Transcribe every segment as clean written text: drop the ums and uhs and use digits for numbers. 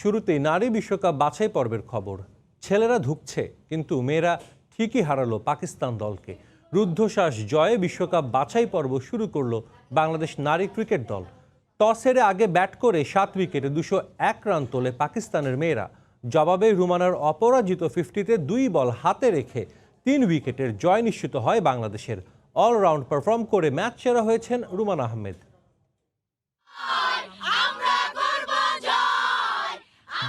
শুরুতেই নারী বিশ্বকাপ বাছাই পর্বের খবর। ছেলেরা ধুঁকছে, কিন্তু মেয়েরা ঠিকই হারালো পাকিস্তান দলকে। রুদ্ধশ্বাস জয়ে বিশ্বকাপ বাছাই পর্ব শুরু করলো বাংলাদেশ নারী ক্রিকেট দল। টস হেরে আগে ব্যাট করে 7 উইকেটে 201 রান তোলে পাকিস্তানের মেয়েরা। জবাবে রুমানার অপরাজিত 50-তে 2 বল হাতে রেখে 3 উইকেটের জয় নিশ্চিত হয় বাংলাদেশের। অলরাউন্ড পারফর্ম করে ম্যাচ সেরা হয়েছেন রুমানা আহমেদ।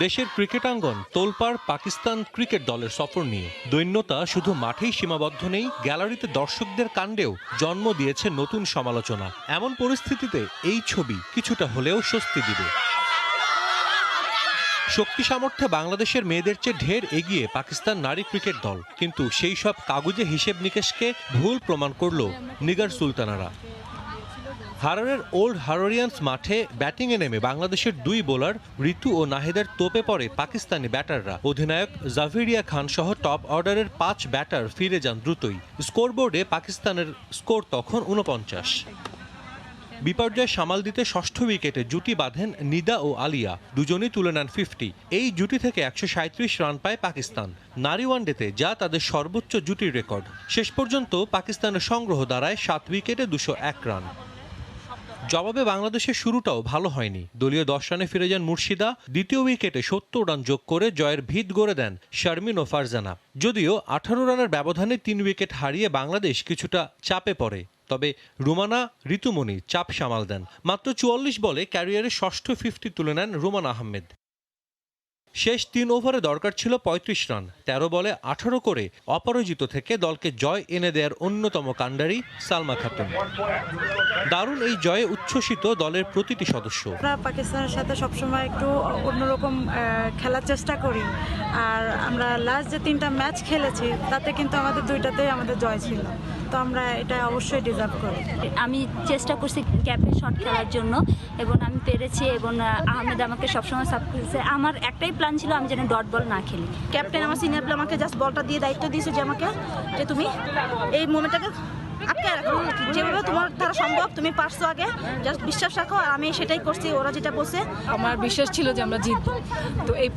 দেশের ক্রিকেটাঙ্গন তোলপাড় পাকিস্তান ক্রিকেট দলের সফর নিয়ে। দৈন্যতা শুধু মাঠেই সীমাবদ্ধ নেই, গ্যালারিতে দর্শকদের কাণ্ডেও জন্ম দিয়েছে নতুন সমালোচনা। এমন পরিস্থিতিতে এই ছবি কিছুটা হলেও স্বস্তি দিবে। শক্তি সামর্থ্যে বাংলাদেশের মেয়েদের চেয়ে ঢের এগিয়ে পাকিস্তান নারী ক্রিকেট দল, কিন্তু সেই সব কাগুজে হিসেব নিকেশকে ভুল প্রমাণ করল নিগার সুলতানারা। হারারের ওল্ড হারোরিয়ান্স মাঠে ব্যাটিংয়ে নেমে বাংলাদেশের 2 বোলার ঋতু ও নাহিদার তোপে পড়ে পাকিস্তানি ব্যাটাররা। অধিনায়ক জাফিরিয়া খান সহ টপ অর্ডারের 5 ব্যাটার ফিরে যান দ্রুতই। স্কোরবোর্ডে পাকিস্তানের স্কোর তখন 49। বিপর্যয় সামাল দিতে 6ষ্ঠ উইকেটে জুটি বাঁধেন নিদা ও আলিয়া, দুজনেই তুলে নেন 50। এই জুটি থেকে 137 রান পায় পাকিস্তান। নারী ওয়ানডেতে যা তাদের সর্বোচ্চ জুটির রেকর্ড। শেষ পর্যন্ত পাকিস্তানের সংগ্রহ দাঁড়ায় 7 উইকেটে 201 রান। জবাবে বাংলাদেশের শুরুটাও ভালো হয়নি। দলীয় 10 রানে ফিরে যান মুর্শিদা। দ্বিতীয় উইকেটে 70 রান যোগ করে জয়ের ভিত গড়ে দেন শারমিন ও ফারজানা। যদিও 18 রানের ব্যবধানে 3 উইকেট হারিয়ে বাংলাদেশ কিছুটা চাপে পড়ে, তবে রুমানা ঋতুমণি চাপ সামাল দেন। মাত্র 44 বলে ক্যারিয়ারের 6ষ্ঠ 50 তুলে নেন রুমানা আহমেদ। শেষ 3 ওভারে দরকার ছিল 35 রান। 13 বলে 18 করে অপরাজিত থেকে দলকে জয় এনে দেওয়ার অন্যতম কাণ্ডারি সালমা খাতুন। দারুণ এই জয়ে উচ্ছ্বসিত দলের প্রতিটি সদস্য। আমরা পাকিস্তানের সাথে সবসময় একটু অন্যরকম খেলার চেষ্টা করি, আর আমরা লাস্ট যে 3টা ম্যাচ খেলেছি তাতে কিন্তু আমাদের 2টাতেই আমাদের জয় ছিল, তো আমরা এটা অবশ্যই ডিজার্ভ করি। আমি চেষ্টা করছি ক্যাপে শট খেলার জন্য এবং আমি পেরেছি, এবং আহমেদ আমাকে সবসময় সাপোর্ট করেছে। আমার একটাই প্ল্যান ছিল আমি যেন ডট বল না খেলি। ক্যাপ্টেন আমার সিনিয়র প্লেয়ার আমাকে জাস্ট বলটা দিয়ে দায়িত্ব দিয়েছে যে আমাকে, যে তুমি এই মোমেন্টটাকে আটকে রাখো, যেভাবে তোমার দ্বারা সম্ভব তুমি পারছো, আগে জাস্ট বিশ্বাস রাখো। আর আমি সেটাই করছি, ওরা যেটা বলছে। আমার বিশ্বাস ছিল যে আমরা জিতবো, তো এই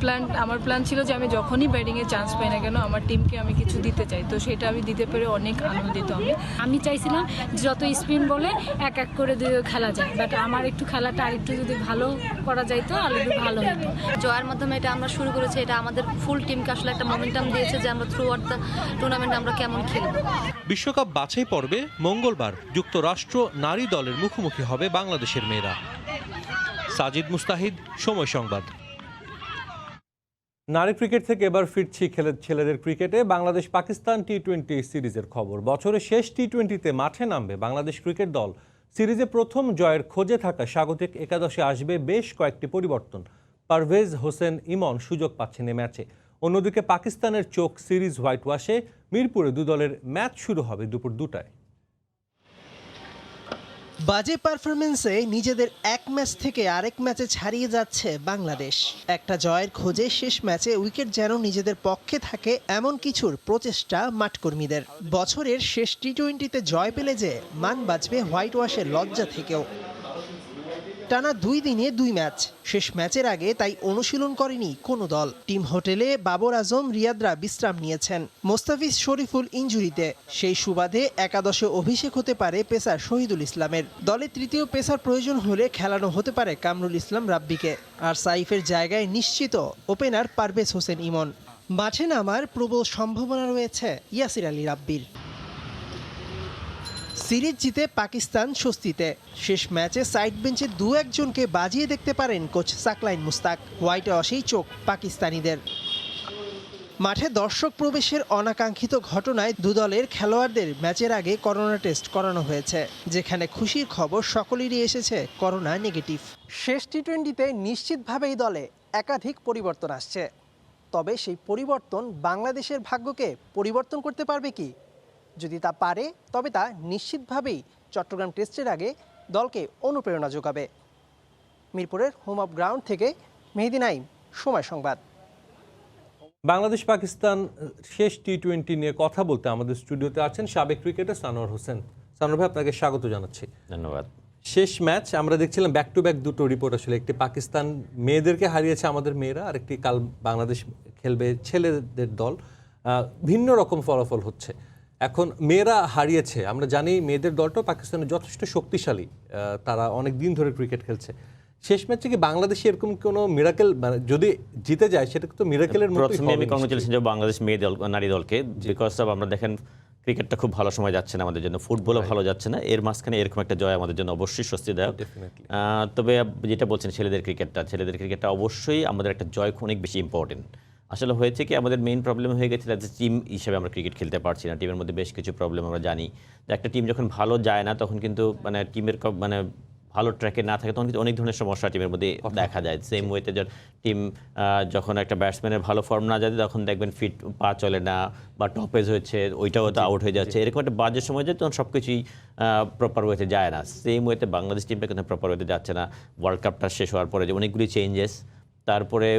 আমার প্ল্যান ছিল যে আমি যখনই ব্যাটিংয়ে চান্স পাই না কেন আমার টিমকে আমি কিছু দিতে চাই, তো সেটা আমি দিতে পেরে অনেক আনন্দিত। আমি চাইছিলাম যত স্পিন বলে এক এক করে খেলা যায়, বাট আমার একটু খেলাটা আরেকটু যদি ভালো করা যাইতো আর একটু ভালো হতো। জয়ের মাধ্যমে এটা আমরা শুরু করেছি, এটা আমাদের ফুল টিমকে আসলে একটা মোমেন্টাম দিয়েছে যে আমরা থ্রু আউট দ্য টুর্নামেন্ট আমরা কেমন খেলব। বিশ্বকাপ বাছাই পর্বে মঙ্গলবার যুক্তরাষ্ট্র নারী দলের মুখোমুখি হবে বাংলাদেশের মেয়েরা। সাজিদ মুস্তাহিদ, সময় সংবাদ। নারী ক্রিকেট থেকে এবার ফিরছি ছেলেদের ক্রিকেটে। বাংলাদেশ পাকিস্তান টি-20 সিরিজের খবর। বছরের শেষ টি-20তে মাঠে নামবে বাংলাদেশ ক্রিকেট দল। সিরিজে প্রথম জয়ের খোঁজে থাকা স্বাগতিক একাদশে আসবে বেশ কয়েকটি পরিবর্তন। পারভেজ হোসেন ইমন সুযোগ পাচ্ছেন এই ম্যাচে। অন্যদিকে পাকিস্তানের চোখ সিরিজ হোয়াইট ওয়াশে। মিরপুরে 2 দলের ম্যাচ শুরু হবে দুপুর 2টায়। বাজে পারফরমেন্সে নিজেদের এক ম্যাচ থেকে আরেক ম্যাচে ছাড়িয়ে যাচ্ছে বাংলাদেশ। একটা জয়ের খোঁজে শেষ ম্যাচে উইকেট যেন নিজেদের পক্ষে থাকে এমন কিছুর প্রচেষ্টা মাঠকর্মীদের। বছরের শেষ টি-20তে জয় পেলে যে মান বাঁচবে হোয়াইট ওয়াশের লজ্জা থেকেও। টানা 2 দিনে 2 ম্যাচ। শেষ ম্যাচের আগে তাই অনুশীলন করেনি কোনো দল। টিম হোটেলে বাবর আজম, রিয়াদরা বিশ্রাম নিয়েছেন মোস্তাফিজ শরীফুল ইনজুরিতে। সেই সুবাদে একাদশে অভিষেক হতে পারে পেসার শহীদুল ইসলামের। দলে তৃতীয় পেসার প্রয়োজন হলে খেলানো হতে পারে কামরুল ইসলাম রাব্বিকে। আর সাইফের জায়গায় নিশ্চিত ওপেনার পারভেজ হোসেন ইমন। মাঠে নামার প্রবল সম্ভাবনা রয়েছে ইয়াসির আলী রাব্বির। সিরিজ জিতে পাকিস্তান স্বস্তিতে। শেষ ম্যাচে সাইড বেঞ্চে 2-1 জনকে বাজিয়ে দেখতে পারেন কোচ সাকলাইন মুস্তাক। হোয়াইট ওয়াশেই চোখ পাকিস্তানিদের। মাঠে দর্শক প্রবেশের অনাকাঙ্ক্ষিত ঘটনায় 2 দলের খেলোয়াড়দের ম্যাচের আগে করোনা টেস্ট করানো হয়েছে, যেখানে খুশির খবর সকলেরই এসেছে করোনা নেগেটিভ। শেষ টি-20তে নিশ্চিতভাবেই দলে একাধিক পরিবর্তন আসছে, তবে সেই পরিবর্তন বাংলাদেশের ভাগ্যকে পরিবর্তন করতে পারবে কি? যদি তা পারে তবে তা নিশ্চিতভাবেই চট্টগ্রাম টেস্টের আগে দলকে অনুপ্রেরণা যোগাবে। মিরপুরের হোম অফ গ্রাউন্ড থেকে মেহেদী নাইম, সময় সংবাদ। বাংলাদেশ পাকিস্তান শেষ টি-20 নিয়ে কথা বলতে আমাদের স্টুডিওতে আছেন সাবেক ক্রিকেটার সানোয়ার হোসেন। সানোয়ার ভাই, আপনাকে স্বাগত জানাচ্ছি। ধন্যবাদ। শেষ ম্যাচ আমরা দেখছিলাম ব্যাক টু ব্যাক দুটো রিপোর্ট আসলে, একটি পাকিস্তান মেয়েদেরকে হারিয়েছে আমাদের মেয়েরা, আর একটি কাল বাংলাদেশ খেলবে ছেলেদের দল। ভিন্ন রকম ফলাফল হচ্ছে। এখন মেয়েরা হারিয়েছে, আমরা জানি মেয়েদের দলটাও পাকিস্তানের যথেষ্ট শক্তিশালী, তারা অনেক দিন ধরে ক্রিকেট খেলছে। শেষ ম্যাচে কি বাংলাদেশে এরকম কোনো মিরাকেল, মানে যদি জিতে যায় সেটা তো মিরাকেলের মতোই প্রথমে আমি হবে কংগ্রেচুলেশন জানাবো বাংলাদেশ নারী দলকে, বিকজ অফ আমরা দেখেন ক্রিকেটটা খুব ভালো সময় যাচ্ছে না আমাদের জন্য, ফুটবলও ভালো যাচ্ছে না, এর মাঝখানে এরকম একটা জয় আমাদের জন্য অবশ্যই স্বস্তিদায়ক। তবে যেটা বলছেন ছেলেদের ক্রিকেটটা অবশ্যই আমাদের একটা জয় অনেক বেশি ইম্পর্টেন্ট। আসলে হয়েছে কি, আমাদের মেইন প্রবলেম হয়ে গেছে যে টিম হিসেবে আমরা ক্রিকেট খেলতে পারছি না, টিমের মধ্যে বেশ কিছু প্রবলেম আমরা জানি। যে একটা টিম যখন ভালো যায় না তখন কিন্তু মানে টিমের মানে ভালো ট্র্যাকে না থাকে তখন কিন্তু অনেক ধরনের সমস্যা টিমের মধ্যে দেখা যায়। সেম ওয়েতে টিম যখন একটা ব্যাটসম্যানের ভালো ফর্ম না যায় তখন দেখবেন ফিট পা চলে না বা টপেজ হয়েছে ওইটাও তো আউট হয়ে যাচ্ছে, এরকম একটা বাজে সময় যায় তখন সব কিছুই প্রপার ওয়েতে যায় না। সেম ওয়েতে বাংলাদেশ টিমটা কিন্তু প্রপার ওয়েতে যাচ্ছে না। ওয়ার্ল্ড কাপটা শেষ হওয়ার পরে যে অনেকগুলি চেঞ্জেস, তারপরে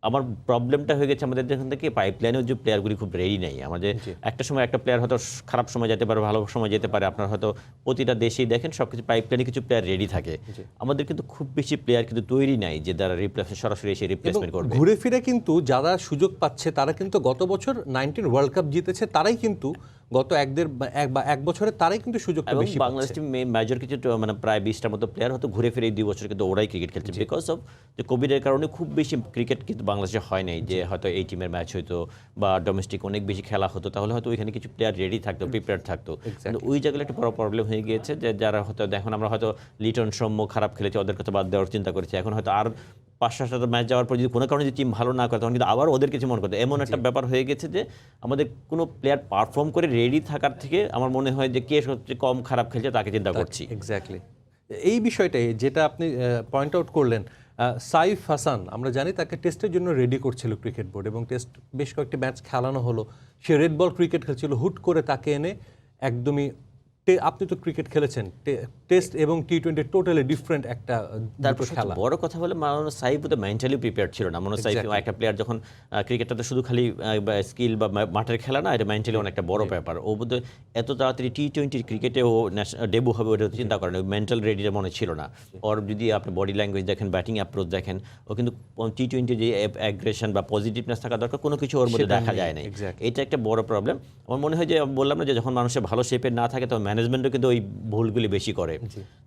আমার প্রবলেমটা হয়ে গেছে আমাদের যেখান থেকে পাইপলাইনেও যে প্লেয়ারগুলি খুব রেডি নেই। আমাদের একটা সময় একটা প্লেয়ার হয়তো খারাপ সময় যেতে পারে, ভালো সময় যেতে পারে, আপনার হয়তো প্রতিটা দেশেই দেখেন সব কিছু পাইপলাইনে কিছু প্লেয়ার রেডি থাকে। আমাদের কিন্তু খুব বেশি প্লেয়ার কিন্তু তৈরি নাই যে দ্বারা সরাসরি এসে রিপ্লেসমেন্ট করবে। ঘুরে ফিরে কিন্তু যারা সুযোগ পাচ্ছে তারা কিন্তু গত বছর 19 ওয়ার্ল্ড কাপ জিতেছে, তারাই কিন্তু গত এক বছরে তারাই কিন্তু সুযোগটা বেশি পাচ্ছে। বাংলাদেশ টিম মেজর কিছু মানে প্রায় 20টার মতো প্লেয়ার হয়তো ঘুরে ফিরে এই 2 বছর কিন্তু ওরাই ক্রিকেট খেলছে, বিকজ অফ যে কোভিডের কারণে খুব বেশি ক্রিকেট কিন্তু বাংলাদেশে হয় নাই, যে হয়তো এই টিমের ম্যাচ হতো বা ডোমেস্টিক অনেক বেশি খেলা হতো, তাহলে হয়তো ওইখানে কিছু প্লেয়ার রেডি থাকতো, প্রিপেয়ার থাকতো। কিন্তু ওই জায়গায় একটা বড় প্রবলেম হয়ে গিয়েছে যে যারা হয়তো এখন আমরা হয়তো লিটন সৌম্য খারাপ খেলেছে, ওদের কথা বাদ দেওয়ার চিন্তা করেছি, এখন হয়তো আর 5-7 ম্যাচ যাওয়ার পর যদি কোনো কারণে যদি টিম ভালো না করে তখন কিন্তু আবার ওদের কিছু মনে করতে, এমন একটা ব্যাপার হয়ে গেছে যে আমাদের কোনো প্লেয়ার পারফর্ম করে রেডি থাকার থেকে আমার মনে হয় যে কে সবচেয়ে কম খারাপ খেলছে তাকে চিন্তা করছি। এক্স্যাক্টলি এই বিষয়টাই যেটা আপনি পয়েন্ট আউট করলেন। সাইফ হাসান আমরা জানি তাকে টেস্টের জন্য রেডি করছিল ক্রিকেট বোর্ড, এবং টেস্ট বেশ কয়েকটি ম্যাচ খেলানো হলো, সে রেড বল ক্রিকেট খেলছিল, হুট করে তাকে এনে একদমই, আপনি তো ক্রিকেট খেলেছেন, টেস্ট এবং টি20 টোটালি ডিফারেন্ট একটা খেলা। বড় কথা বলে মাওলানা সাইফ তো মেন্টালি প্রিপেয়ার ছিল না। মাওলানা সাইফ একটা প্লেয়ার যখন ক্রিকেটটা তো শুধু খালি স্কিল বা মাঠের খেলা না, এটা মেন্টালি অনেকটা বড় ব্যাপার। ও বোধহয় এত তাড়াতাড়ি টি20 ক্রিকেটে ও ডেবু হবে ওটা চিন্তা করেন, মেন্টাল রেডিটা মনে ছিল না ওর। যদি আপনি বডি ল্যাঙ্গুয়েজ দেখেন, ব্যাটিং অ্যাপ্রোচ দেখেন, ও কিন্তু টি20 যে অ্যাগ্রেশন বা পজিটিভনেস থাকা দরকার কোনো কিছু ওর মধ্যে দেখা যায় না। এটা একটা বড় প্রবলেম। আমার মনে হয় যে বললাম না যে যখন মানুষের ভালো শেপে না থাকে তখন ম্যানেজমেন্টও কিন্তু ওই ভুলগুলি বেশি করে।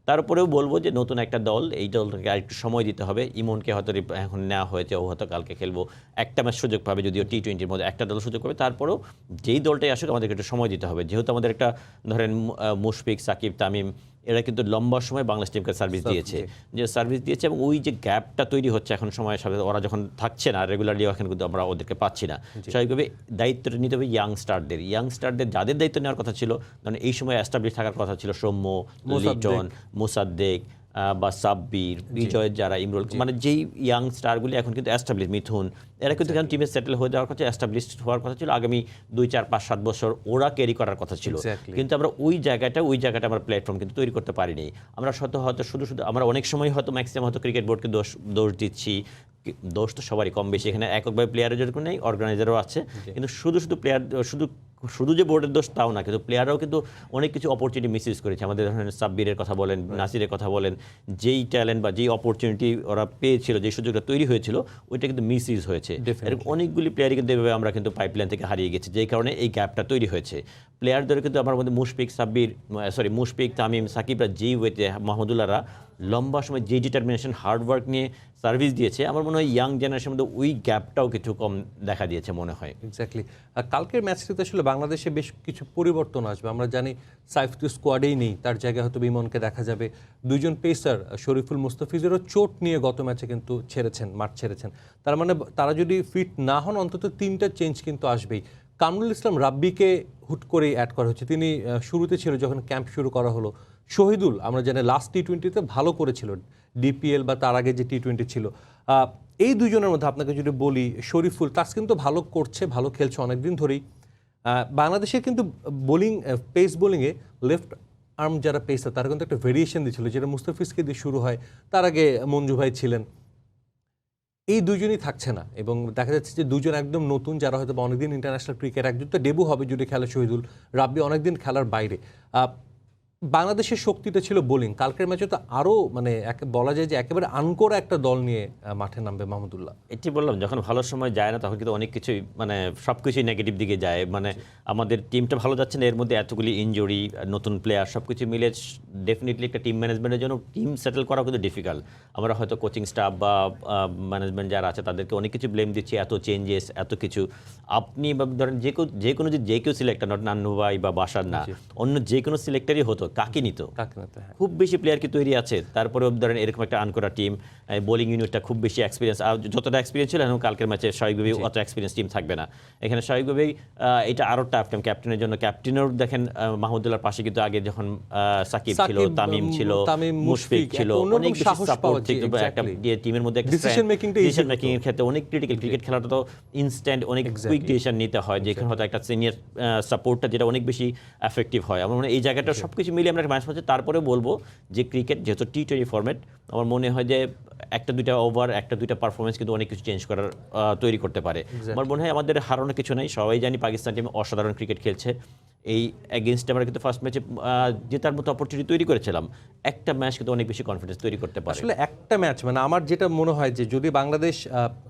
তারপরেও বলবো যে নতুন একটা দল, এই দলটাকে আরেকটু সময় দিতে হবে। ইমনকে হয়তো এখন নেওয়া হয়েছে, ও হয়তো কালকে খেলবো, একটা ম্যাচ সুযোগ পাবে, যদিও টি20 মধ্যে একটা দল সুযোগ পাবে, তারপরেও যেই দলটাই আসুক আমাদেরকে একটু সময় দিতে হবে। যেহেতু আমাদের একটা ধরেন মুশফিক, সাকিব, তামিম এরা কিন্তু লম্বা সময় বাংলাদেশ টিমকে সার্ভিস দিয়েছে, এবং ওই যে গ্যাপটা তৈরি হচ্ছে এখন সময়ের সাথে, ওরা যখন থাকছে না রেগুলারলি, এখন কিন্তু আমরা ওদেরকে পাচ্ছি না। স্বাভাবিকভাবে দায়িত্বটা নিতে হবে ইয়াংস্টারদের যাদের দায়িত্ব নেওয়ার কথা ছিল, মানে এই সময় এস্টাবলিশ থাকার কথা ছিল, সৌম্য, লিটন, মোসাদ্দেক বা সাব্বির, বিজয়, যারা ইমরুল, মানে যেই ইয়াং স্টারগুলি এখন কিন্তু এস্টাবলিশ, মিথুন, এরা কিন্তু টিমে সেটেল হয়ে যাওয়ার কথা, এস্টাবলিশ হওয়ার কথা ছিল, আগামী 2, 4, 5, 7 বছর ওরা ক্যারি করার কথা ছিল। কিন্তু আমরা ওই জায়গাটা আমরা প্ল্যাটফর্ম কিন্তু তৈরি করতে পারিনি। আমরা হয়তো শুধু আমরা অনেক সময় হয়তো ম্যাক্সিমাম হয়তো ক্রিকেট বোর্ডকে দোষ দিচ্ছি, দোষ তো সবারই কম বেশি, এখানে এককভাবে প্লেয়ারের যেরকম নেই, অর্গানাইজারও আছে, কিন্তু শুধু যে বোর্ডের দোষ তাও না, কিন্তু প্লেয়াররাও কিন্তু অনেক কিছু অপরচুনিটি মিসইউজ করেছে। আমাদের ধরেন সাব্বিরের কথা বলেন, নাসিরের কথা বলেন, যেই ট্যালেন্ট বা যেই অপরচুনিটি ওরা পেয়েছিল, যেই সুযোগটা তৈরি হয়েছিল, ওইটা কিন্তু মিসইউজ হয়েছে। এরকম অনেকগুলি প্লেয়ারই কিন্তু এভাবে আমরা কিন্তু পাইপলাইন থেকে হারিয়ে গেছি, যেই কারণে এই গ্যাপটা তৈরি হয়েছে। প্লেয়ারদের কিন্তু আমার মধ্যে মুশফিক, তামিম, সাকিবরা যেই ওয়েতে, মাহমুদুল্লাহরা লম্বা সময় যে ডিটারমিনেশন, হার্ডওয়ার্ক নিয়ে সার্ভিস দিয়েছে, আমার মনে হয় ইয়াং জেনারেশনের মধ্যে ওই গ্যাপটাও কিছু কম দেখা দিয়েছে মনে হয়। এক্স্যাক্টলি। কালকের ম্যাচটিতে আসলে বাংলাদেশে বেশ কিছু পরিবর্তন আসবে। আমরা জানি সাইফ তো স্কোয়াডেই নেই, তার জায়গায় হয়তো ইমনকে দেখা যাবে। 2 জন পেসার শরীফুল, মুস্তাফিজেরও চোট নিয়ে গত ম্যাচে কিন্তু মাঠ ছেড়েছেন। তার মানে তারা যদি ফিট না হন অন্তত 3টা চেঞ্জ কিন্তু আসবেই। কামরুল ইসলাম রাব্বিকে হুট করেই অ্যাড করা হচ্ছে, তিনি শুরুতে ছিল যখন ক্যাম্প শুরু করা হলো। শহীদুল আমরা জানি লাস্ট টি20তে ভালো করেছিল, ডিপিএল বা তার আগে যে টি20 ছিল। এই 2 জনের মধ্যে আপনাকে যদি বলি, শরীফুল তাস কিন্তু ভালো করছে, ভালো খেলছে অনেকদিন ধরেই। বাংলাদেশের কিন্তু পেস বোলিংয়ে লেফট আর্ম যারা পেসার তারা কিন্তু একটা ভেরিয়েশন দিচ্ছিল, যেটা মুস্তাফিজকে দিয়ে শুরু হয়, তার আগে মঞ্জু ভাই ছিলেন। এই 2 জনই থাকছে না, এবং দেখা যাচ্ছে যে 2 জন একদম নতুন, যারা হয়তো অনেকদিন ইন্টারন্যাশনাল ক্রিকেট, একজন তো ডেবু হবে যদি খেলে শহীদুল, রাব্বি অনেকদিন খেলার বাইরে। বাংলাদেশের শক্তিটা ছিল বোলিং, কালকের ম্যাচে তো আরও মানে বলা যায় যে একেবারে আনকোরা একটা দল নিয়ে মাঠে নামবে মাহমুদুল্লাহ। এটি বললাম, যখন ভালো সময় যায় না তখন কিন্তু অনেক কিছুই মানে সব কিছুই নেগেটিভ দিকে যায়। মানে আমাদের টিমটা ভালো যাচ্ছে না, এর মধ্যে এতগুলি ইনজুরি, নতুন প্লেয়ার, সব কিছু মিলে ডেফিনেটলি একটা টিম ম্যানেজমেন্টের জন্য টিম সেটেল করা কিন্তু ডিফিকাল্ট। আমরা হয়তো কোচিং স্টাফ বা ম্যানেজমেন্ট যারা আছে তাদেরকে অনেক কিছু ব্লেম দিচ্ছি, এত চেঞ্জেস, এত কিছু। আপনি ধরেন যে কেউ সিলেক্টর, নট নান্নু ভাই বা বাসার না, অন্য যে কোনো সিলেক্টরই হতো, কাকে নিত? খুব বেশি প্লেয়ার কি তৈরি আছে? তারপরে ধরেন এরকম একটা আনকরা টিম, বোলিং ইউনিটটা খুব বেশি এক্সপিরিয়েন্স, আর যতটা এক্সপিরিয়েন্স ছিল এখন কালকের ম্যাচে স্বাভাবিকভাবেই অত এক্সপিরিয়েন্স টিম থাকবে না। এখানে স্বাভাবিকভাবেই এটা আরও টাফ টাইম ক্যাপ্টেনের জন্য। ক্যাপ্টেনেরও দেখেন মাহমুদুল্লাহর পাশে কিন্তু আগে যখন সাকিব ছিল, তামিম ছিল, মুশফিক ছিল, অনেক বেশি সাপোর্ট ছিল একটা টিমের মধ্যে। ডিসিশন মেকিং এর ক্ষেত্রে অনেক ক্রিটিক্যাল। ক্রিকেট খেলাটা তো ইনস্ট্যান্ট, অনেক কুইক ডিসিশন নিতে হয়, যেখানে হয়তো একটা সিনিয়র সাপোর্টটা যেটা অনেক বেশি এফেক্টিভ হয়। আমার মনে হয় এই জায়গাটা সবকিছু মিলিয়ে আমরা ম্যাচ হচ্ছে। তারপরে বলবো যে ক্রিকেট যেহেতু টি20 ফরম্যাট, আমার মনে হয় যে একটা দুইটা ওভার, একটা দুইটা পারফরমেন্স কিন্তু অনেক কিছু চেঞ্জ করার তৈরি করতে পারে। আমার মনে হয় আমাদের হারানোর কিছু নেই। সবাই জানি পাকিস্তান টিম অসাধারণ ক্রিকেট খেলছে। এই এগেইনস্টে আমরা কিন্তু ফার্স্ট ম্যাচে জেতার মতো অপরচুনিটি তৈরি করেছিলাম। একটা ম্যাচ কিন্তু অনেক বেশি কনফিডেন্স তৈরি করতে পারে। আসলে একটা ম্যাচ মানে আমার যেটা মনে হয় যে যদি বাংলাদেশ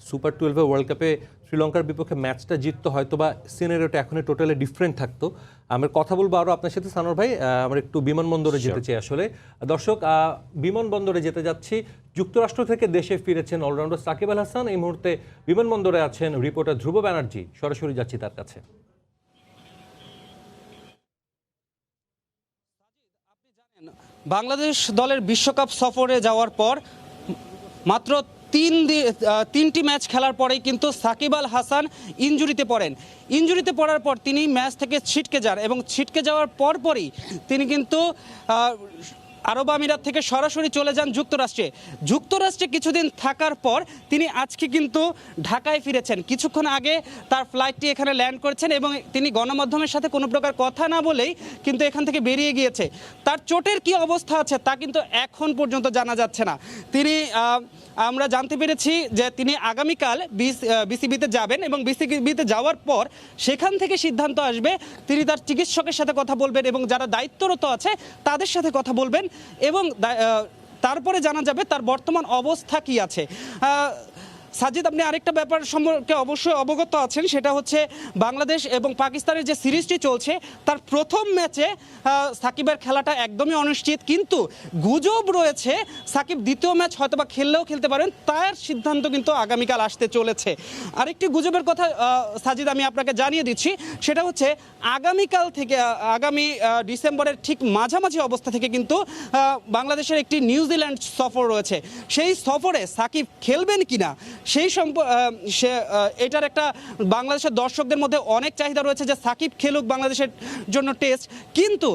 সুপার 12 ওয়ার্ল্ড কাপে শ্রীলঙ্কার বিপক্ষে ম্যাচটা জিততো, হয়তো বা সিনারিওটা এখনই টোটালি ডিফারেন্ট থাকতো। আমরা কথা বলবো আরও আপনার সাথে সানোর ভাই। আমরা একটু বিমানবন্দরে যেতে চাই। আসলে দর্শক, বিমানবন্দরে যেতে যাচ্ছি। যুক্তরাষ্ট্র থেকে দেশে ফিরেছেন অলরাউন্ডার সাকিব আল হাসান। এই মুহূর্তে বিমানবন্দরে আছেন রিপোর্টার ধ্রুব ব্যানার্জি। সরাসরি যাচ্ছি তার কাছে। বাংলাদেশ দলের বিশ্বকাপ সফরে যাওয়ার পর মাত্র তিনটি ম্যাচ খেলার পরেই কিন্তু সাকিব আল হাসান ইনজুরিতে পড়েন। ইনজুরিতে পড়ার পর তিনি ম্যাচ থেকে ছিটকে যান এবং ছিটকে যাওয়ার পরপরই তিনি কিন্তু আরব আমিরাত থেকে সরাসরি চলে যান যুক্তরাষ্ট্রে কিছুদিন থাকার পর তিনি আজকে কিন্তু ঢাকায় ফিরেছেন। কিছুক্ষণ আগে তার ফ্লাইটটি এখানে ল্যান্ড করেছেন এবং তিনি গণমাধ্যমের সাথে কোনো প্রকার কথা না বলেই কিন্তু এখান থেকে বেরিয়ে গিয়েছে। তার চোটের কি অবস্থা আছে তা কিন্তু এখন পর্যন্ত জানা যাচ্ছে না। আমরা জানতে পেরেছি যে তিনি আগামীকাল বিসিবিতে যাবেন এবং বিসিবিতে যাওয়ার পর সেখান থেকে সিদ্ধান্ত আসবে। তিনি তার চিকিৎসকের সাথে কথা বলবেন এবং যারা দায়িত্বরত আছে তাদের সাথে কথা বলবেন এবং তারপরে জানা যাবে তার বর্তমান অবস্থা কি আছে। সাজিদ, আপনি আরেকটা ব্যাপার সম্পর্কে অবশ্যই অবগত আছেন, সেটা হচ্ছে বাংলাদেশ এবং পাকিস্তানের যে সিরিজটি চলছে তার প্রথম ম্যাচে সাকিবের খেলাটা একদমই অনিশ্চিত, কিন্তু গুজব রয়েছে সাকিব দ্বিতীয় ম্যাচ হয়তোবা খেললেও খেলতে পারেন। তার সিদ্ধান্ত কিন্তু আগামীকাল আসতে চলেছে। আরেকটি গুজবের কথা সাজিদ আমি আপনাকে জানিয়ে দিচ্ছি, সেটা হচ্ছে আগামীকাল থেকে আগামী ডিসেম্বরের ঠিক মাঝামাঝি অবস্থা থেকে কিন্তু বাংলাদেশের একটি নিউজিল্যান্ড সফর রয়েছে। সেই সফরে সাকিব খেলবেন কিনা এটার একটা বাংলাদেশের দর্শকদের মধ্যে অনেক চাহিদা রয়েছে যে সাকিব খেলুক বাংলাদেশের জন্য টেস্ট, কিন্তু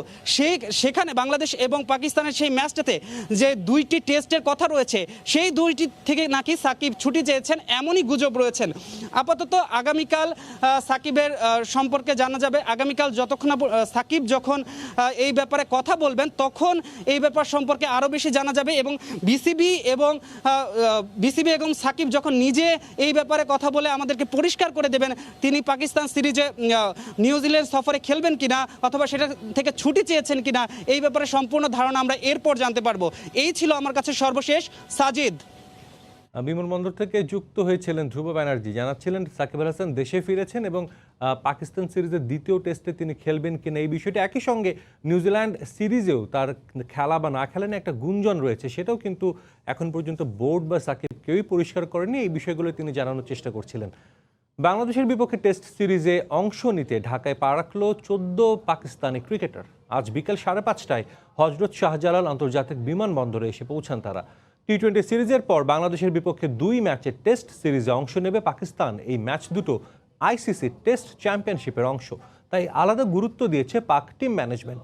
সেখানে বাংলাদেশ এবং পাকিস্তানের সেই ম্যাচটাতে যে দুইটি টেস্টের কথা রয়েছে সেই দুইটি থেকে নাকি সাকিব ছুটি চেয়েছেন, এমনই গুজব রয়েছেন। আপাতত আগামীকাল সাকিবের সম্পর্কে জানা যাবে। আগামীকাল যতক্ষণ সাকিব যখন এই ব্যাপারে কথা বলবেন তখন এই ব্যাপার সম্পর্কে আরও বেশি জানা যাবে এবং বিসিবি এবং সাকিব যখন নিজে এই ব্যাপারে কথা বলে আমাদেরকে পরিষ্কার করে দেবেন তিনি পাকিস্তান সিরিজে নিউজিল্যান্ড সফরে খেলবেন কিনা অথবা সেটা থেকে ছুটি চেয়েছেন কিনা, এই ব্যাপারে সম্পূর্ণ ধারণা আমরা এরপর জানতে পারবো। এই ছিল আমার কাছে সর্বশেষ। সাজিদ, বিমানবন্দর থেকে যুক্ত হয়েছিলেন ধ্রুব ব্যানার্জি, জানাচ্ছিলেন সাকিব আল হাসান দেশে ফিরেছেন এবং পাকিস্তান সিরিজের দ্বিতীয় টেস্টে তিনি খেলবেন কিনা এই বিষয়টি। একই সঙ্গে নিউজিল্যান্ড সিরিজেও তার খেলা বা না খেলা নিয়ে একটা গুঞ্জন রয়েছে, সেটাও কিন্তু এখন পর্যন্ত বোর্ড বা সাকিব কেউই পরিষ্কার করেনি। এই বিষয়গুলো তিনি জানানোর চেষ্টা করছিলেন। বাংলাদেশের বিপক্ষে টেস্ট সিরিজে অংশ নিতে ঢাকায় পা রাখল 14 পাকিস্তানি ক্রিকেটার। আজ বিকেল 5:30টায় হজরত শাহজালাল আন্তর্জাতিক বিমানবন্দরে এসে পৌঁছান তারা। টি20 সিরিজের পর বাংলাদেশের বিপক্ষে 2 ম্যাচের টেস্ট সিরিজে অংশ নেবে পাকিস্তান। এই ম্যাচ দুটো আইসিসি টেস্ট চ্যাম্পিয়নশিপের অংশ, তাই আলাদা গুরুত্ব দিয়েছে পাক টিম ম্যানেজমেন্ট।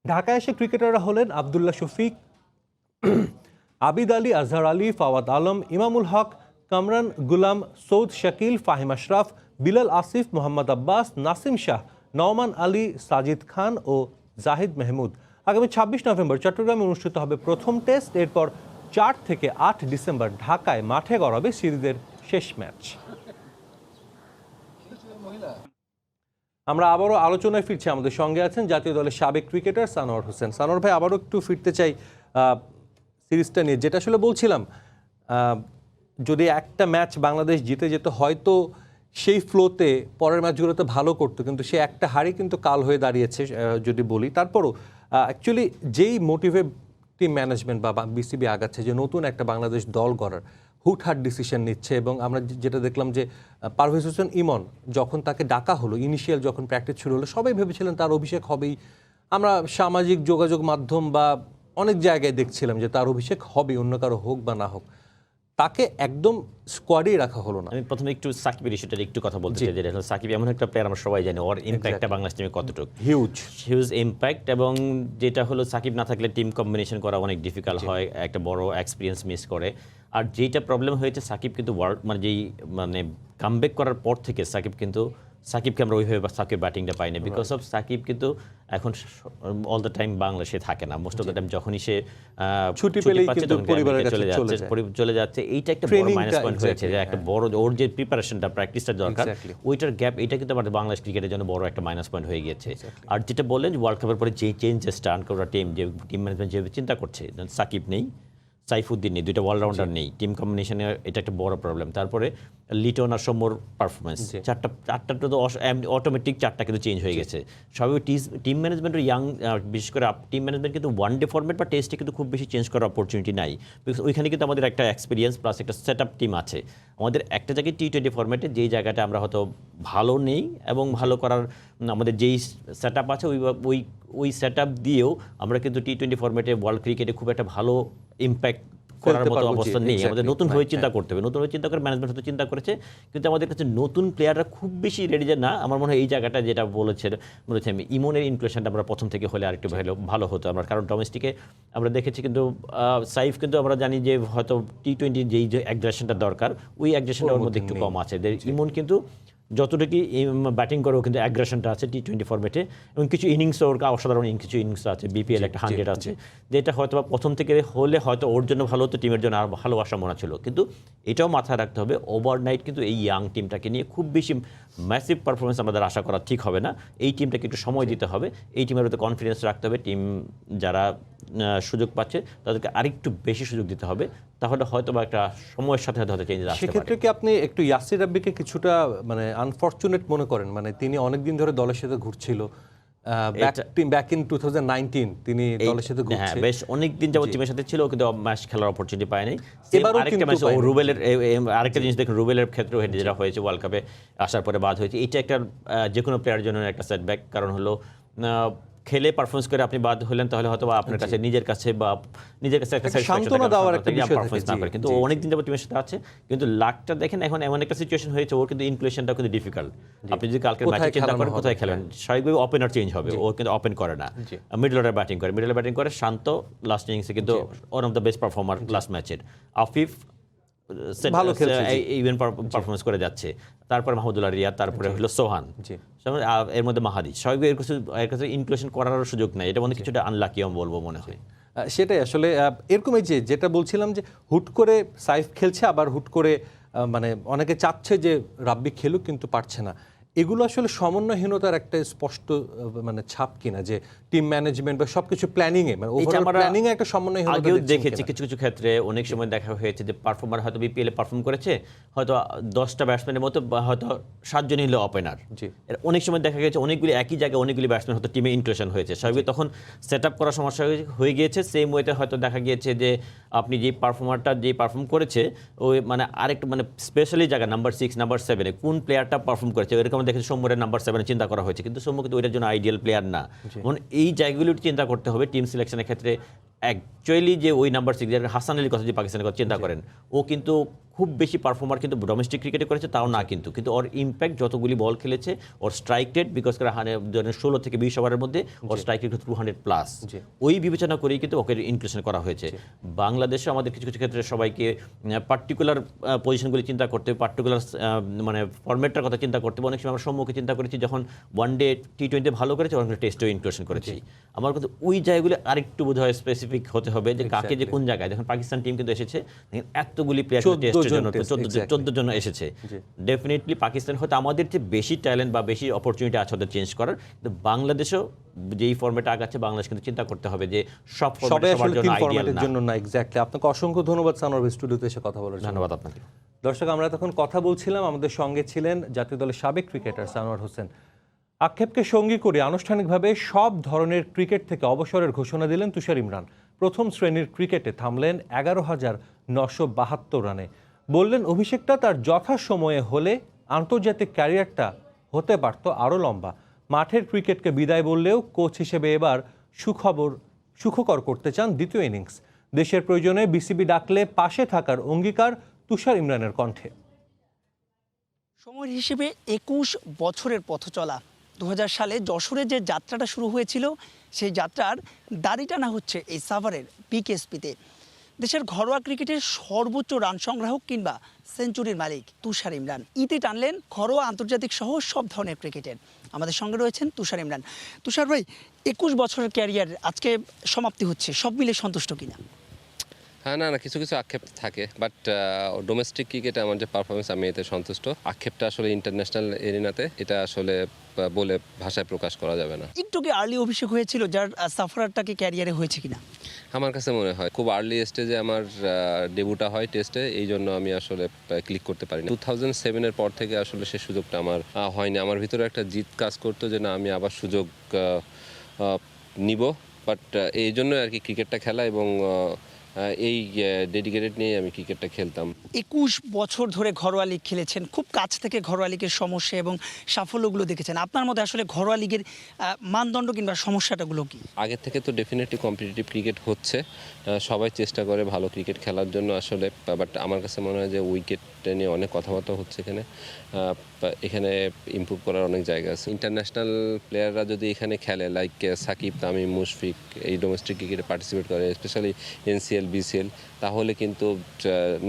ঢাকায় এসে ক্রিকেটাররা হলেন আবদুল্লাহ শফিক, আবিদ আলী, আজহার আলী, ফাওয়াদ আলম, ইমামুল হক, কামরান গুলাম, সৌদ শাকিল, ফাহিম আশরাফ, বিলাল আসিফ, মোহাম্মদ আব্বাস, নাসিম শাহ, নওমান আলী, সাজিদ খান ও জাহিদ মেহমুদ। আগামী 26 নভেম্বর চট্টগ্রামে অনুষ্ঠিত হবে প্রথম টেস্ট। এরপর 4 থেকে 8 ডিসেম্বর ঢাকায় মাঠে গড়াবে সিরিজের শেষ ম্যাচ। আমরা আবারও আলোচনায় ফিরছি। আমাদের সঙ্গে আছেন জাতীয় দলের সাবেক ক্রিকেটার সানোয়ার হোসেন। সানোয়ার ভাই, আবারও একটু ফিরতে চাই সিরিজটা নিয়ে, যেটা আসলে বলছিলাম, যদি একটা ম্যাচ বাংলাদেশ জিতে যেত হয়তো সেই ফ্লোতে পরের ম্যাচগুলোতে ভালো করতো, কিন্তু সে একটা হারই কিন্তু কাল হয়ে দাঁড়িয়েছে যদি বলি। তারপরও অ্যাকচুয়ালি যেই মোটিভে টিম ম্যানেজমেন্ট বা বিসিবি আগাচ্ছে যে নতুন একটা বাংলাদেশ দল গড়ার, হুটহাট ডিসিশন নিচ্ছে, এবং আমরা যেটা দেখলাম যে পারভেজ হোসেন ইমন যখন তাকে ডাকা হলো, ইনিশিয়াল যখন প্র্যাকটিস শুরু হলো, সবাই ভেবেছিলেন তার অভিষেক হবেই। আমরা সামাজিক যোগাযোগ মাধ্যম বা অনেক জায়গায় দেখছিলাম যে তার অভিষেক হবে, অন্য কারো হোক বা না হোক, তাকে একদম স্কোয়াডেই রাখা হলো না। আমি প্রথমে একটু সাকিবের ইস্যুটা একটু কথা বলতে চাই, যেটা হলো সাকিব এমন একটা প্লেয়ার, আমরা সবাই জানি ওর ইম্প্যাক্টটা বাংলাদেশ টিমে কতটুকু হিউজ ইম্প্যাক্ট, এবং যেটা হলো সাকিব না থাকলে টিম কম্বিনেশন করা অনেক ডিফিকাল্ট হয়, একটা বড় এক্সপিরিয়েন্স মিস করে। আর যেটা প্রবলেম হয়েছে, সাকিব কিন্তু মানে কামব্যাক করার পর থেকে সাকিবকে আমরা ওইভাবে সাকিব ব্যাটিংটা পাই না, বিকজ অফ সাকিব কিন্তু এখন অল দ্য টাইম বাংলাদেশে থাকে না, মোস্ট অফ দ্য টাইম যখনই সে ছুটি পেলেই কিন্তু পরিবারের কাছে চলে যাচ্ছে। এইটা একটা বড় মাইনাস পয়েন্ট হয়েছে, যে একটা বড় ওর যে প্রিপারেশনটা প্র্যাকটিসটা দরকার, ওইটার গ্যাপ, এটা কিন্তু আমাদের বাংলাদেশ ক্রিকেটের জন্য বড় একটা মাইনাস পয়েন্ট হয়ে গিয়েছে। আর যেটা বললেন ওয়ার্ল্ড কাপের পরে যে চেঞ্জেসটা আনকোরা টিম ম্যানেজমেন্ট যেভাবে চিন্তা করছে, সাকিব নেই, সাইফুদ্দিন নেই, দুইটা অলরাউন্ডার নেই, টিম কম্বিনেশনে এটা একটা বড় প্রবলেম। তারপরে লিটন আর সৌম্যর পারফরমেন্স, চারটা তো অটোমেটিক চারটা কিন্তু চেঞ্জ হয়ে গেছে। সবই টিম ম্যানেজমেন্টের বিশেষ করে টিম ম্যানেজমেন্ট কিন্তু ওয়ান ডে ফরম্যাট বা টেস্টে কিন্তু খুব বেশি চেঞ্জ করার অপরচুনিটি নাই, বিকজ ওইখানে কিন্তু আমাদের একটা এক্সপিরিয়েন্স প্লাস একটা সেট আপ টিম আছে। আমাদের একটা জায়গায় T20 ফরম্যাটে যেই জায়গাটা আমরা হয়তো ভালো নেই, এবং ভালো করার আমাদের যেই সেট আপ আছে ওই সেট আপ দিয়েও আমরা কিন্তু T20 ফরম্যাটে ওয়ার্ল্ড ক্রিকেটে খুব একটা ভালো ইম্প্যাক্ট করার মতো অবস্থা নেই। আমাদের নতুন হয়ে চিন্তা করতে হবে, নতুন হয়ে চিন্তা করে ম্যানেজমেন্ট হয়তো চিন্তা করেছে, কিন্তু আমাদের কাছে নতুন প্লেয়াররা খুব বেশি রেডি যে না। আমার মনে হয় এই জায়গাটা যেটা বলেছে আমি, ইমনের ইনক্লুশনটা আমরা প্রথম থেকে হলে আরেকটু ভালো হতো আমরা, কারণ ডোমেস্টিকে আমরা দেখেছি কিন্তু সাইফ কিন্তু আমরা জানি যে হয়তো T20 যেই যে অ্যাগ্রেশনটা দরকার, ওই অ্যাগ্রেশনটা ওর মধ্যে একটু কম আছে। ইমন কিন্তু যতটুকু ব্যাটিং করেও কিন্তু অ্যাগ্রেশনটা আছে T20 ফরম্যাটে, এবং কিছু ইনিংসও ওর অসাধারণ কিছু ইনিংস আছে, বিপিএল একটা 100 আছে, যেটা হয়তো বা প্রথম থেকে হলে হয়তো ওর জন্য ভালো হতো, টিমের জন্য আর ভালো আশামনা ছিল। কিন্তু এটাও মাথায় রাখতে হবে, ওভারনাইট কিন্তু এই ইয়াং টিমটাকে নিয়ে খুব বেশি ম্যাসিভ পারফরমেন্স আমাদের আশা করা ঠিক হবে না। এই টিমটাকে একটু সময় দিতে হবে, এই টিমের মধ্যে কনফিডেন্স রাখতে হবে, টিম যারা সুযোগ পাচ্ছে তাদেরকে আরেকটু বেশি সুযোগ দিতে হবে, তাহলে হয়তো বা একটা সময়ের সাথে হয়তো চেঞ্জ আসতে পারে। সেক্ষেত্রে কি আপনি একটু ইয়াসির রাব্বিকে কিছুটা মানে আনফরচুনেট মনে করেন? মানে তিনি অনেকদিন ধরে দলের সাথে ঘুরছিল, ব্যাক ইন 2019 তিনি দলের সাথে ঘুরছে, বেশ অনেকদিন যাবত টিমের সাথে ছিল, কিন্তু ম্যাচ খেলার অপরচুনিটি পায়নি। আরেকটা ম্যাচ রুবেলের আরেকটা জিনিস দেখুন, রুবেলের ক্ষেত্রেও যেটা হয়েছে ওয়ার্ল্ড কাপে আসার পরে বাদ হয়েছে, এটা একটা যে কোনো প্লেয়ারের জন্য একটা সেটব্যাক। কারণ হলো খেলে পারফরমেন্স করে আপনি বাদ হলেন, তাহলে হয়তো আপনার কাছে নিজের কাছে একটা সান্ত্বনা দেওয়ার একটা বিষয় পারফরমেন্স না করে, কিন্তু অনেকদিন যাবত টিমের সাথে আছে। কিন্তু লাকটা দেখেন এখন এমন একটা সিচুয়েশন হয়েছে, ওর কিন্তু ইনক্লুশনটা কিন্তু ডিফিকাল্ট। আপনি যদি কালকে ম্যাচে চিন্তা করেন কোথায় খেলেন, স্বাভাবিকভাবে ওপেনার চেঞ্জ হবে, ও কিন্তু ওপেন করে না, মিডল অর্ডার ব্যাটিং করে। শান্ত লাস্ট ইনিংসে কিন্তু one of the best performer last ম্যাচের। আফিফ ভালো খেলছে, ইভেন পারফরমেন্স করে যাচ্ছে। তারপর মাহমুদুল্লাহ রিয়াদ, তারপরে হলো সোহান, এর মধ্যে মাহাদি। স্বাভাবিক এর কাছে ইনক্লুশন করার সুযোগ নাই, এটা মনে কিছুটা আনলাকি আমি বলবো মনে হয়। সেটাই আসলে এরকম, এই যেটা বলছিলাম যে হুট করে সাইফ খেলছে, আবার হুট করে মানে অনেকে চাচ্ছে যে রাব্বি খেলুক কিন্তু পারছে না, এগুলো আসলে সমন্বয়হীনতার একটা স্পষ্ট মানে ছাপ কিনা, যে টিম ম্যানেজমেন্ট বা সবকিছু প্ল্যানিং এ, মানে ওভারঅল প্ল্যানিং এ একটা সমন্বয়হীনতা আগেও দেখেছি। কিছু ক্ষেত্রে অনেক সময় দেখা হয়েছে যে পারফর্মার হয়তো বিপিএল এ পারফর্ম করেছে, হয়তো 10টা ব্যাটসম্যানের মতো, বা হয়তো 7 জনই হলো ওপেনার। অনেক সময় দেখা গেছে অনেকগুলি একই জায়গায় অনেকগুলি ব্যাটসম্যান হয়তো টিমে ইনক্লুশন হয়েছে, স্বাভাবিক তখন সেট আপ করার সমস্যা হয়ে গিয়েছে। সেম ওয়েতে হয়তো দেখা গিয়েছে যে আপনি যে পারফর্মারটা যে পারফর্ম করেছে, ওই মানে আরেকটু মানে স্পেশালি জায়গা নাম্বার 6 নাম্বার 7 কোন প্লেয়ারটা পারফর্ম করেছে, এরকম দেখেছি সৌম্যের নাম্বার 7 চিন্তা করা হয়েছে, কিন্তু সৌম্য কিন্তু ওইটার জন্য আইডিয়াল প্লেয়ার না। মানে এই জায়গাগুলো চিন্তা করতে হবে টিম সিলেকশনের ক্ষেত্রে। অ্যাকচুয়ালি যে ওই নাম্বার 6 হাসান আলীর কথা যে পাকিস্তানের কথা চিন্তা করেন, ও কিন্তু খুব বেশি পারফর্মার কিন্তু ডোমেস্টিক ক্রিকেটে করেছে তাও না, কিন্তু ওর ইম্প্যাক্ট যতগুলি বল খেলেছে, ওর স্ট্রাইক রেট বিকজ করে 16 থেকে 20 ওভারের মধ্যে ওর স্ট্রাইক রেট 200+, ওই বিবেচনা করেই কিন্তু ওকে ইনক্লুশন করা হয়েছে। বাংলাদেশে আমাদের কিছু কিছু ক্ষেত্রে সবাইকে পার্টিকুলার পজিশনগুলি চিন্তা করতে হবে, পার্টিকুলার মানে ফরম্যাটটার কথা চিন্তা করতে হবে। অনেক সময় আমরা সম্মুখে চিন্তা করেছি যখন ওয়ানডে T20 ভালো করেছে, ওখানে টেস্টেও ইনক্লুশন করেছি। আমার কিন্তু ওই জায়গাগুলি আরেকটু বোধ হয় স্পেসিফিক হতে হবে, যে কাকে যে কোন জায়গায়। যখন পাকিস্তান টিম কিন্তু এসেছে, এতগুলি প্লেয়ার টেস্ট জন্য 14 জন এসেছে। ডেফিনেটলি পাকিস্তান হয়তো আমাদের চেয়ে বেশি ট্যালেন্ট বা বেশি অপরচুনিটি আছে ওদের চেঞ্জ করার, কিন্তু বাংলাদেশও যেই ফরম্যাটে আগাচ্ছে বাংলাদেশ কিন্তু চিন্তা করতে হবে যে সব ফরম্যাটের জন্য না। এক্স্যাক্টলি। আপনাকে অসংখ্য ধন্যবাদ সানোয়ার স্টুডিওতে এসে কথা বলার জন্য। ধন্যবাদ আপনাকে। দর্শক, আমরা তখন কথা বলছিলাম, আমাদের সঙ্গে ছিলেন জাতীয় দলের সাবেক ক্রিকেটার সানোয়ার হোসেন। আক্ষেপকে সঙ্গী করে আনুষ্ঠানিকভাবে সব ধরনের ক্রিকেট থেকে অবসরের ঘোষণা দিলেন তুষার ইমরান। প্রথম শ্রেণীর ক্রিকেটে থামলেন 11,972 রানে। বললেন অভিষেকটা তার যথাসময়ে হলে আন্তর্জাতিক ক্যারিয়ারটা হতে পারত আরও লম্বা। মাঠের ক্রিকেটকে বিদায় বললেও কোচ হিসেবে এবার সুখকর করতে চান দ্বিতীয় ইনিংস। দেশের প্রয়োজনে বিসিবি ডাকলে পাশে থাকার অঙ্গীকার তুষার ইমরানের কণ্ঠে। সময়ের হিসেবে 21 বছরের পথ চলা। 2000 সালে যশোরে যে যাত্রাটা শুরু হয়েছিল, সেই যাত্রার দাড়ি টানা হচ্ছে এই সাভারের বিকেএসপিতে। দেশের ঘরোয়া ক্রিকেটের সর্বোচ্চ রান সংগ্রাহক কিংবা সেঞ্চুরির মালিক তুষার ইমরান ইতি টানলেন ঘরোয়া আন্তর্জাতিক সহ সব ধরনের ক্রিকেটের। আমাদের সঙ্গে রয়েছেন তুষার ইমরান। তুষার ভাই, 21 বছরের ক্যারিয়ার আজকে সমাপ্তি হচ্ছে, সব মিলে সন্তুষ্ট কিনা? হ্যাঁ, না কিছু আক্ষেপ থাকে, বাট ডোমেস্টিক ক্রিকেটে আমার যে পারফরমেন্স, আমি এতে সন্তুষ্ট। আক্ষেপটা আসলে ইন্টারন্যাশনাল এরিনাতে এটা আসলে বলে ভাষায় প্রকাশ করা যাবে না। একটু কি আর্লি অভিষেক হয়েছিল, যার সাফারটাকে ক্যারিয়ারে হয়েছে কিনা? আমার কাছে মনে হয় খুব আর্লি স্টেজে আমার ডেবিউটা হয় টেস্টে, এই জন্য আমি আসলে ক্লিক করতে পারিনি। 2007-এর পর থেকে আসলে সে সুযোগটা আমার হয়নি। আমার ভিতরে একটা জিদ কাজ করতো যে না, আমি আবার সুযোগ নিব, বাট এই জন্য আর কি ক্রিকেটটা খেলা এবং এই ডেডিকেটেড নিয়ে আমি ক্রিকেটটা খেলতাম। 21 বছর ধরে ঘরোয়া লিগ খেলেছেন, খুব কাছ থেকে ঘরোয়া লিগের সমস্যা এবং সাফল্যগুলো দেখেছেন। আপনার মধ্যে আসলে ঘরোয়া লিগের মানদণ্ড কিংবা সমস্যাটাগুলো কি? আগের থেকে তো ডেফিনেটলি কম্পিটিটিভ ক্রিকেট হচ্ছে, সবাই চেষ্টা করে ভালো ক্রিকেট খেলার জন্য আসলে, বাট আমার কাছে মনে হয় যে উইকেট নিয়ে অনেক কথাবার্তা হচ্ছে এখানে ইমপ্রুভ করার অনেক জায়গা আছে। ইন্টারন্যাশনাল প্লেয়াররা যদি এখানে খেলে, লাইক সাকিব, তামিম, মুশফিক, এই ডোমেস্টিক ক্রিকেটে পার্টিসিপেট করে, স্পেশালি এনসিএল, বিসিএল, তাহলে কিন্তু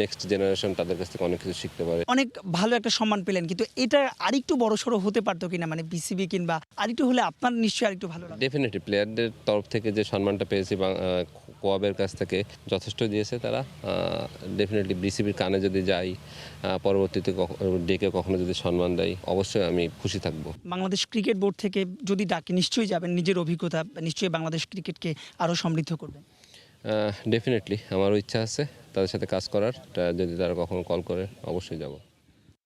নেক্সট জেনারেশন তাদের কাছ থেকে অনেক কিছু শিখতে পারে। অনেক ভালো একটা সম্মান পেলেন, কিন্তু এটা আরেকটু বড়সড় হতে পারতো কিনা, মানে বিসিবি কিংবা আরেকটু হলে আপনার নিশ্চয়ই আরেকটু ভালো লাগবে। ডেফিনেটলি প্লেয়ারদের তরফ থেকে যে সম্মানটা পেয়েছি কোয়াবের কাছ থেকে যথেষ্ট দিয়েছে তারা। ডেফিনেটলি বিসিবির কানে যদি যাই, পরবর্তীতে ডেকে কখনো যদি সম্মান দেয়, অবশ্যই আমি খুশি থাকবো। বাংলাদেশ ক্রিকেট বোর্ড থেকে যদি ডাকে নিশ্চয়ই যাবেন, নিজের অভিজ্ঞতা নিশ্চয়ই বাংলাদেশ ক্রিকেটকে আরও সমৃদ্ধ করবেন। ডেফিনেটলি আমারও ইচ্ছা আছে তাদের সাথে কাজ করার, যদি তারা কখনো কল করে অবশ্যই যাব।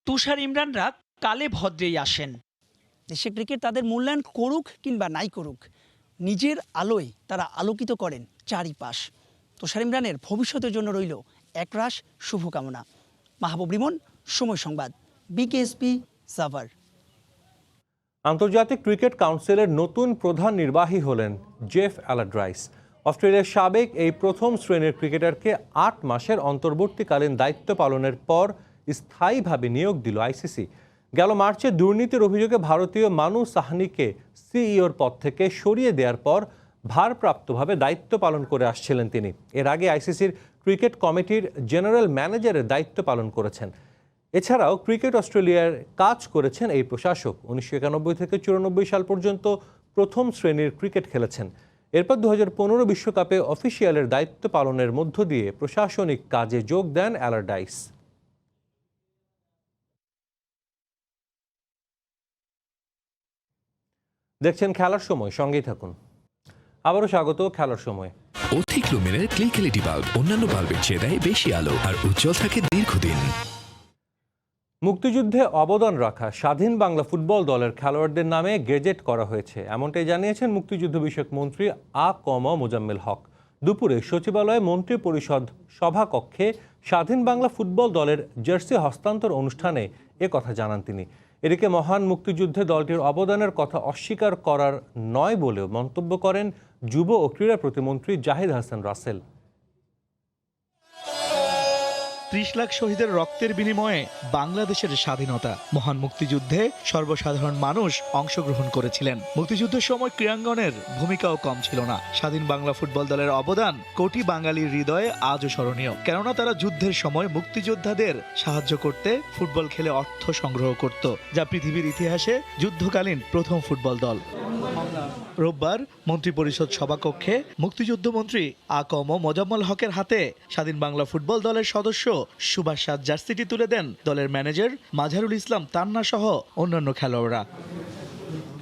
তুষার ইমরানরা কালে ভদ্রেই আসেন। দেশে ক্রিকেট তাদের মূল্যায়ন করুক কিংবা নাই করুক, নিজের আলোয় তারা আলোকিত করেন চারিপাশ। তুষার ইমরানের ভবিষ্যতের জন্য রইল একরাশ শুভকামনা। মাহবুব রিমন, সময় সংবাদ, বিকেএসপি, সাভার। আন্তর্জাতিক ক্রিকেট কাউন্সিলের নতুন প্রধান নির্বাহী হলেন জেফ অ্যালাড্রাইস। অস্ট্রেলিয়ার সাবেক এই প্রথম শ্রেণীর ক্রিকেটারকে 8 মাসের অন্তর্বর্তীকালীন দায়িত্ব পালনের পর স্থায়ীভাবে নিয়োগ দিল আইসিসি। গেল মার্চে দুর্নীতির অভিযোগে ভারতীয় মানু সাহনিকে সিইওর পদ থেকে সরিয়ে দেওয়ার পর ভারপ্রাপ্তভাবে দায়িত্ব পালন করে আসছিলেন তিনি। এর আগে আইসিসির ক্রিকেট কমিটির জেনারেল ম্যানেজারের দায়িত্ব পালন করেছেন। এছাড়াও ক্রিকেট অস্ট্রেলিয়ার কাজ করেছেন এই প্রশাসক। 1991 থেকে 94 সাল পর্যন্ত প্রথম শ্রেণীর ক্রিকেট খেলেছেন। এরপর 2015 বিশ্বকাপে অফিসিয়ালের দায়িত্ব পালনের মধ্য দিয়ে প্রশাসনিক কাজে যোগ দেন অ্যালারডাইস। দেখছেন খেলার সময়, সঙ্গেই থাকুন। আবারও স্বাগত খেলার সময়। অধিক লুমিনের ক্লিক এলইডি বাল্ব অন্যান্য বাল্বের চেয়ে দেয় বেশি আলো আর উজ্জ্বল থাকে দীর্ঘদিন। মুক্তিযুদ্ধে অবদান রাখা স্বাধীন বাংলা ফুটবল দলের খেলোয়াড়দের নামে গেজেট করা হয়েছে, এমনটাই জানিয়েছেন মুক্তিযুদ্ধ বিষয়ক মন্ত্রী মোজাম্মেল হক। দুপুরে সচিবালয়ে মন্ত্রী পরিষদ সভাকক্ষে স্বাধীন বাংলা ফুটবল দলের জার্সি হস্তান্তর অনুষ্ঠানে কথা জানান তিনি। এদিকে মহান মুক্তিযুদ্ধে দলটির অবদানের কথা অস্বীকার করার নয় বলেও মন্তব্য করেন যুব ও ক্রীড়া প্রতিমন্ত্রী জাহিদ হাসান রাসেল। 30 লাখ শহীদের রক্তের বিনিময়ে বাংলাদেশের স্বাধীনতা। মহান মুক্তিযুদ্ধে সর্বসাধারণ মানুষ অংশগ্রহণ করেছিলেন। মুক্তিযুদ্ধের সময় ক্রীড়াঙ্গনের ভূমিকাও কম ছিল না। স্বাধীন বাংলা ফুটবল দলের অবদান কোটি বাঙালির হৃদয়ে আজও স্মরণীয়, কেননা তারা যুদ্ধের সময় মুক্তিযোদ্ধাদের সাহায্য করতে ফুটবল খেলে অর্থ সংগ্রহ করত, যা পৃথিবীর ইতিহাসে যুদ্ধকালীন প্রথম ফুটবল দল। রোববার মন্ত্রিপরিষদ সভাকক্ষে মুক্তিযুদ্ধ মন্ত্রী মোজাম্মেল হকের হাতে স্বাধীন বাংলা ফুটবল দলের সদস্য সুভাষ সাত জার্সিটি তুলে দেন দলের ম্যানেজার মাঝারুল ইসলাম তান্না সহ অন্যান্য খেলোয়াড়রা।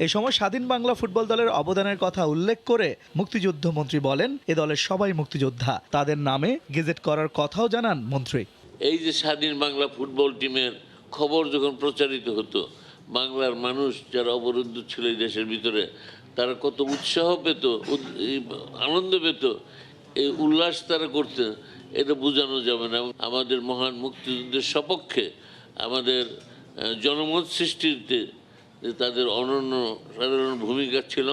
এই সময় স্বাধীন বাংলা ফুটবল দলের অবদানের কথা উল্লেখ করে মুক্তিযুদ্ধ মন্ত্রী বলেন, এ দলের সবাই মুক্তিযোদ্ধা, তাদের নামে গেজেট করার কথাও জানান মন্ত্রী। এই যে স্বাধীন বাংলা ফুটবল টিমের খবর যখন প্রচারিত হতো, বাংলার মানুষ যারা অবরুদ্ধ ছিল এই দেশের ভিতরে, তারা কত উৎসাহ পেত, আনন্দ পেত, এই উল্লাস তারা করতে, এটা বোঝানো যাবে না। আমাদের মহান মুক্তিযুদ্ধের সপক্ষে আমাদের জনমত সৃষ্টিতে তাদের অনন্য সাধারণ ভূমিকা ছিল।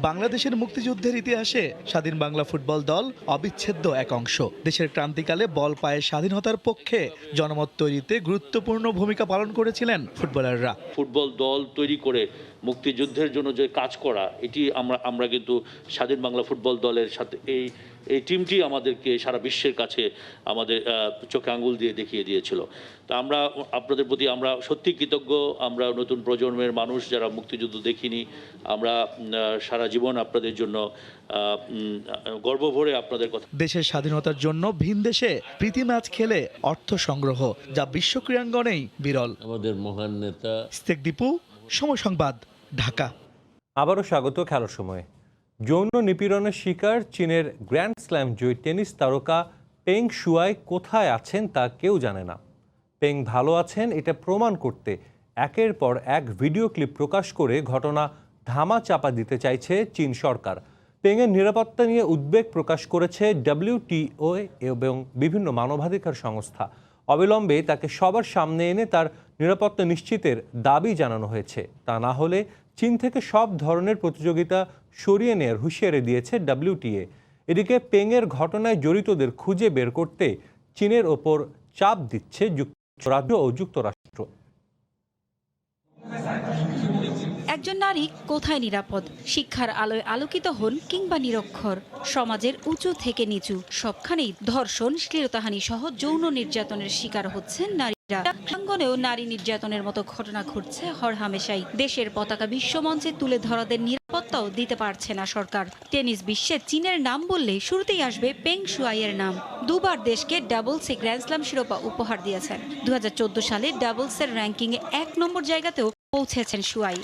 বাংলাদেশের মুক্তিযুদ্ধের ইতিহাসে স্বাধীন বাংলা ফুটবল দল অবিচ্ছেদ্য এক অংশ। দেশের ক্রান্তিকালে বল পায়ে স্বাধীনতার পক্ষে জনমত তৈরিতে গুরুত্বপূর্ণ ভূমিকা পালন করেছিলেন ফুটবলাররা। ফুটবল দল তৈরি করে মুক্তিযুদ্ধের জন্য যে কাজ করা, এটি আমরা কিন্তু স্বাধীন বাংলা ফুটবল দলের সাথে এই টিমটি আমাদেরকে সারা বিশ্বের কাছে আমাদের চোখে আঙ্গুল দিয়ে দেখিয়ে দিয়েছিল। তা আমরা আপনাদের প্রতি আমরা সত্যি কৃতজ্ঞ। আমরা নতুন প্রজন্মের মানুষ যারা মুক্তিযুদ্ধ দেখিনি, আমরা সারা জীবন আপনাদের জন্য গর্ব ভরে আপনাদের কথা। দেশের স্বাধীনতার জন্য ভিন দেশে প্রীতি ম্যাচ খেলে অর্থ সংগ্রহ, যা বিশ্ব ক্রীড়াঙ্গনেই বিরল। আমাদের মহান নেতা ইস্তেক দীপু, সময় সংবাদ, ঢাকা। আবারও স্বাগত খেলার সময়। যৌন নিপীড়নের শিকার চীনের গ্র্যান্ড স্ল্যাম জয়ী টেনিস তারকা পেং শুয়াই কোথায় আছেন তা কেউ জানে না। পেং ভালো আছেন এটা প্রমাণ করতে একের পর এক ভিডিও ক্লিপ প্রকাশ করে ঘটনা ধামা চাপা দিতে চাইছে চীন সরকার। পেংয়ের নিরাপত্তা নিয়ে উদ্বেগ প্রকাশ করেছে WTO এবং বিভিন্ন মানবাধিকার সংস্থা। অবিলম্বে তাকে সবার সামনে এনে তার নিরাপত্তা নিশ্চিতের দাবি জানানো হয়েছে। তা না হলে চীন থেকে সব ধরনের প্রতিযোগিতা সরিয়ে নেওয়ার হুঁশিয়ারি দিয়েছে WTA। এদিকে পেংয়ের ঘটনায় জড়িতদের খুঁজে বের করতে চীনের ওপর চাপ দিচ্ছে যুক্তরাজ্য ও যুক্তরাষ্ট্র। একজন নারী কোথায় নিরাপদ? শিক্ষার আলোয় আলোকিত হন কিংবা নিরক্ষর, সমাজের উঁচু থেকে নিচু সবখানেই ধর্ষণ, শ্লীলতাহানি সহ যৌন নির্যাতনের শিকার হচ্ছেন নারীরা। প্রাঙ্গণেও নারী নির্যাতনের মতো ঘটনা ঘটছে হরহামেশাই। দেশের পতাকা বিশ্বমঞ্চে তুলে ধরাদের নিরাপত্তাও দিতে পারছে না সরকার। টেনিস বিশ্বে চীনের নাম বললে শুরুতেই আসবে পেং শুয়াইয়ের নাম। দুবার দেশকে ডাবলসে গ্র্যান্ড স্ল্যাম শিরোপা উপহার দিয়েছেন। 2014 সালে ডাবলসের র্যাঙ্কিংয়ে 1 নম্বর জায়গাতেও পৌঁছেছেন শুয়াই।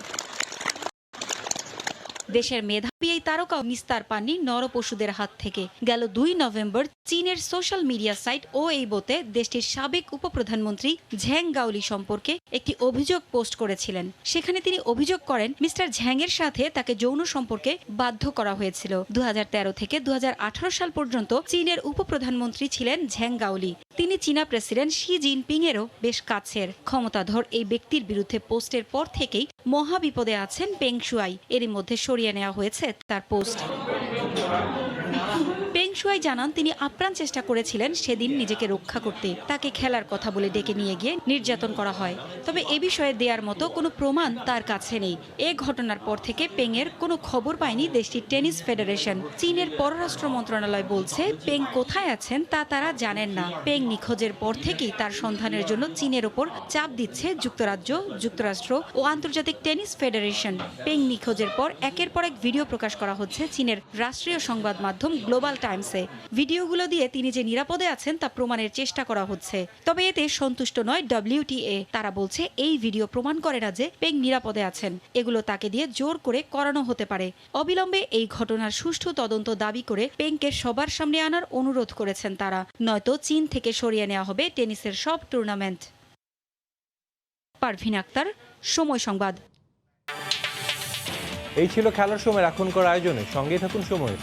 দেশের মেধাবী এই তারকাও নিস্তার পাননি নরপশুদের হাত থেকে। গেল 2 নভেম্বর চীনের সোশ্যাল মিডিয়া সাইট ওয়েইবোতে দেশটির সাবেক উপপ্রধানমন্ত্রী ঝ্যাং গাওলি সম্পর্কে একটি অভিযোগ পোস্ট করেছিলেন। সেখানে তিনি অভিযোগ করেন মিস্টার ঝ্যাংয়ের সাথে তাকে যৌন সম্পর্কে বাধ্য করা হয়েছিল। 2013 থেকে 2018 সাল পর্যন্ত চীনের উপপ্রধানমন্ত্রী ছিলেন ঝ্যাং গাওলি। তিনি চীনা প্রেসিডেন্ট শি জিনপিং এরও বেশ কাছের। ক্ষমতাধর এই ব্যক্তির বিরুদ্ধে পোস্টের পর থেকেই মহাবিপদে আছেন পেং শুয়াই। এরই মধ্যে সরিয়ে নেওয়া হয়েছে তার পোস্ট। পেং শুয়াই জানান তিনি আপ্রাণ চেষ্টা করেছিলেন সেদিন নিজেকে রক্ষা করতে। তাকে খেলার কথা বলে ডেকে নিয়ে গিয়ে নির্যাতন করা হয়। তবে এ বিষয়ে দেওয়ার মতো কোনো প্রমাণ তার কাছে নেই। এ ঘটনার পর থেকে পেংয়ের কোনো খবর পায়নি দেশটির টেনিস ফেডারেশন। চীনের পররাষ্ট্র মন্ত্রণালয় বলছে পেং কোথায় আছেন তা তারা জানেন না। পেং নিখোঁজের পর থেকেই তার সন্ধানের জন্য চীনের ওপর চাপ দিচ্ছে যুক্তরাজ্য, যুক্তরাষ্ট্র ও আন্তর্জাতিক টেনিস ফেডারেশন। পেং নিখোঁজের পর একের পর এক ভিডিও প্রকাশ করা হচ্ছে চীনের রাষ্ট্রীয় সংবাদ মাধ্যম গ্লোবাল টাইমসে। ভিডিওগুলো দিয়ে তিনি যে নিরাপদে আছেন তা প্রমাণের চেষ্টা করা হচ্ছে। তবে এতে সন্তুষ্ট নয় WTA। তারা বলছে এই ভিডিও প্রমাণ করে না যে পেং নিরাপদে আছেন। এগুলো তাকে দিয়ে জোর করে করানো হতে পারে। অবিলম্বে এই ঘটনার সুষ্ঠু তদন্ত দাবি করে পেংকে সবার সামনে আনার অনুরোধ করেছেন তারা। নয়তো চীন থেকে সরিয়ে নেওয়া হবে টেনিসের সব টুর্নামেন্ট। পারভিন আক্তার, সময় সংবাদ। এই ছিল খেলার সময় এখনকার আয়োজনে। সঙ্গে থাকুন সময়।